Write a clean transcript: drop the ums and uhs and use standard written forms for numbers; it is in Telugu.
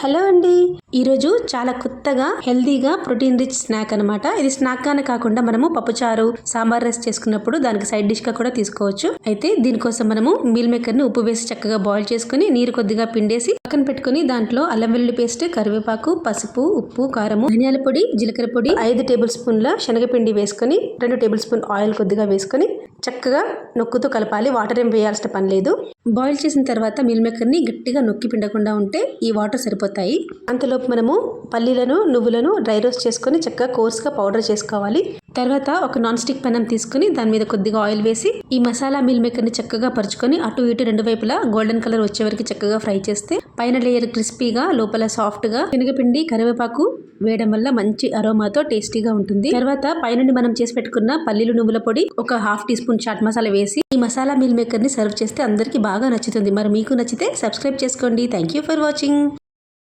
హలో అండి, ఈరోజు చాలా కొత్తగా హెల్దీగా ప్రోటీన్ రిచ్ స్నాక్ అనమాట. ఇది స్నాక్ గానే కాకుండా మనము పప్పుచారు సాంబార్ రైస్ చేసుకున్నప్పుడు దానికి సైడ్ డిష్ గా కూడా తీసుకోవచ్చు. అయితే దీనికోసం మనము మీల్ మేకర్ ని ఉప్పు వేసి చక్కగా బాయిల్ చేసుకుని నీరు కొద్దిగా పిండేసి పక్కన పెట్టుకుని దాంట్లో అల్లం వెల్లుల్లి పేస్ట్, కరివేపాకు, పసుపు, ఉప్పు, కారము, ధనియాల పొడి, జీలకర్ర పొడి, 5 టేబుల్ స్పూన్ల శనగపిండి వేసుకుని 2 టేబుల్ స్పూన్ ఆయిల్ కొద్దిగా వేసుకుని చక్కగా నొక్కుతూ కలపాలి. వాటర్ ఏం వేయాల్సిన పని లేదు. బాయిల్ చేసిన తర్వాత మీల్ మేకర్ ని గట్టిగా నొక్కి పిండకుండా ఉంటే ఈ వాటర్ సరిపోతాయి. అంతలోపు మనము పల్లీలను, నువ్వులను డ్రై రోస్ట్ చేసుకుని చక్కగా కోర్స్గా పౌడర్ చేసుకోవాలి. తర్వాత ఒక నాన్ స్టిక్ పెనం తీసుకుని దాని మీద కొద్దిగా ఆయిల్ వేసి ఈ మసాలా మీల్ మేకర్ ని చక్కగా పరుచుకొని అటు ఇటు రెండు వైపులా గోల్డెన్ కలర్ వచ్చే వరకు చక్కగా ఫ్రై చేస్తే పైన లేయర్ క్రిస్పీగా లోపల సాఫ్ట్ గా శనగపిండి, కరివేపాకు వేయడం వల్ల మంచి అరోమాతో టేస్టీగా ఉంటుంది. తర్వాత పైనుండి మనం చేసి పెట్టుకున్న పల్లీలు, నువ్వుల పొడి, ఒక 1/2 టీ స్పూన్ చాట్ మసాలా వేసి ఈ మసాలా మీల్ మేకర్ ని సర్వ్ చేస్తే అందరికి బాగా నచ్చుతుంది. మరి మీకు నచ్చితే సబ్స్క్రైబ్ చేసుకోండి. Thank you for watching.